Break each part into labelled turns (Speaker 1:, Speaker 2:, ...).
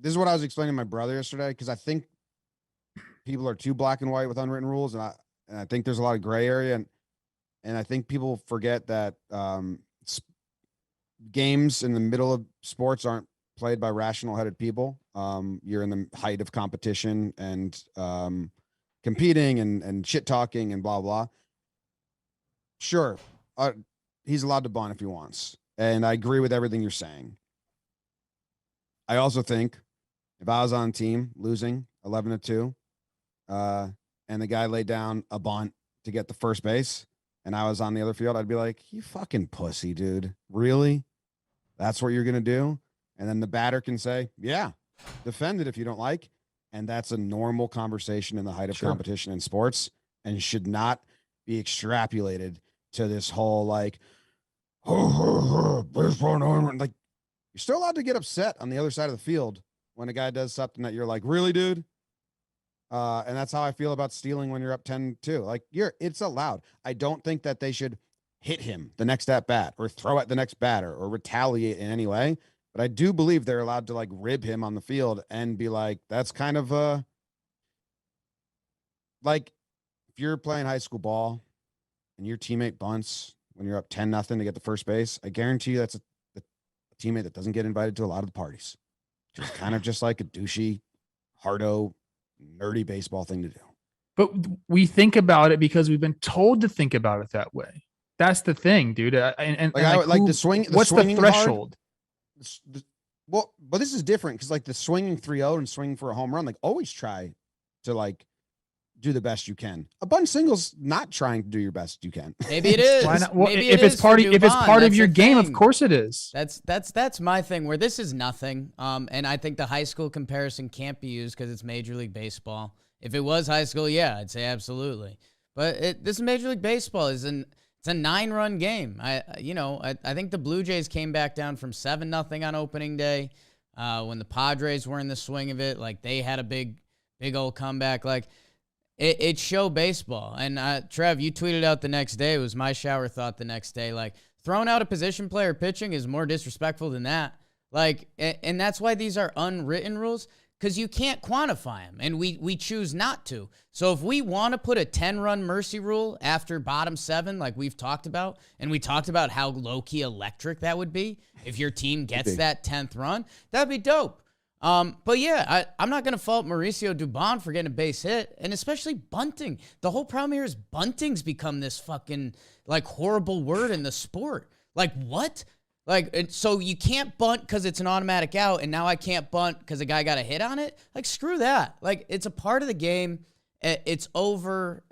Speaker 1: this is what I was explaining to my brother yesterday, because I think people are too black and white with unwritten rules, and I think there's a lot of gray area, and I think people forget that games in the middle of sports aren't played by rational-headed people. You're in the height of competition and competing and shit talking and blah blah. Sure, he's allowed to bunt if he wants, and I agree with everything you're saying. I also think if I was on a team losing 11-2, and the guy laid down a bunt to get the first base, and I was on the other field, I'd be like, "You fucking pussy, dude! Really? That's what you're gonna do?" And then the batter can say, "Yeah, defend it if you don't like." And that's a normal conversation in the height of competition in sports, and should not be extrapolated to this whole like, like you're still allowed to get upset on the other side of the field when a guy does something that you're like, "Really, dude?" And that's how I feel about stealing when you're up 10-2. Like, it's allowed. I don't think that they should hit him the next at bat or throw at the next batter or retaliate in any way. But I do believe they're allowed to like rib him on the field and be like, that's kind of like if you're playing high school ball and your teammate bunts when you're up 10-0 to get the first base, I guarantee you that's a teammate that doesn't get invited to a lot of the parties. Just kind of just like a douchey, hardo, nerdy baseball thing to do.
Speaker 2: But we think about it because we've been told to think about it that way. That's the thing, dude.
Speaker 1: Like the swing.
Speaker 2: What's the threshold?
Speaker 1: Well, but this is different because like the swinging 3-0 and swinging for a home run, like always try to like do the best you can. A bunt single's not trying to do your best you can.
Speaker 3: Maybe it is.
Speaker 2: Why not? Well,
Speaker 3: Maybe
Speaker 2: if it's part of your game, of course it is.
Speaker 3: That's my thing. Where this is nothing. And I think the high school comparison can't be used because it's Major League Baseball. If it was high school, yeah, I'd say absolutely. But this is Major League Baseball. It's a 9-run game. I think the Blue Jays came back down from 7-0 on opening day when the Padres were in the swing of it. Like they had a big old comeback. Like it's show baseball. And Trev, you tweeted out the next day. It was my shower thought the next day. Like throwing out a position player pitching is more disrespectful than that. Like, and that's why these are unwritten rules. Because you can't quantify them, and we choose not to. So if we want to put a 10-run mercy rule after bottom 7, like we've talked about, and we talked about how low-key electric that would be if your team gets that 10th run, that'd be dope. But yeah, I'm not going to fault Mauricio Dubon for getting a base hit, and especially bunting. The whole problem here is bunting's become this fucking like horrible word in the sport. Like what? Like, so you can't bunt because it's an automatic out, and now I can't bunt because a guy got a hit on it? Like, screw that. Like, it's a part of the game. It's over.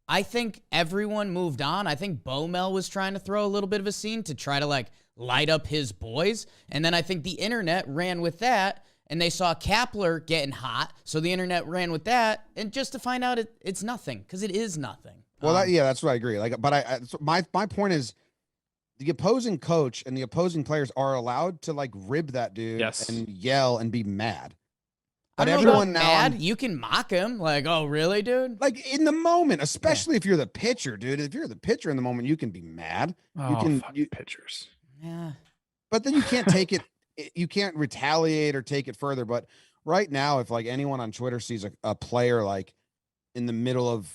Speaker 3: I think everyone moved on. I think Bomel was trying to throw a little bit of a scene to try to, like, light up his boys. And then I think the internet ran with that, and they saw Kapler getting hot, so the internet ran with that, and just to find out it's nothing, because it is nothing.
Speaker 1: Well, that's what I agree. Like, but my point is, the opposing coach and the opposing players are allowed to like rib that dude and yell and be mad. But everyone now
Speaker 3: mad, you can mock him like, "Oh, really, dude?"
Speaker 1: Like in the moment, especially if you're the pitcher, dude. If you're the pitcher in the moment, you can be mad.
Speaker 2: Pitchers.
Speaker 3: Yeah.
Speaker 1: But then you can't take it. You can't retaliate or take it further. But right now, if like anyone on Twitter sees a player like in the middle of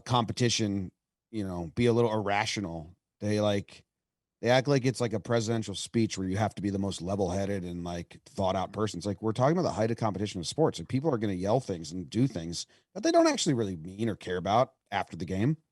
Speaker 1: competition, be a little irrational, they act like it's like a presidential speech where you have to be the most level-headed and like thought-out person. It's like we're talking about the height of competition of sports, and people are going to yell things and do things that they don't actually really mean or care about after the game.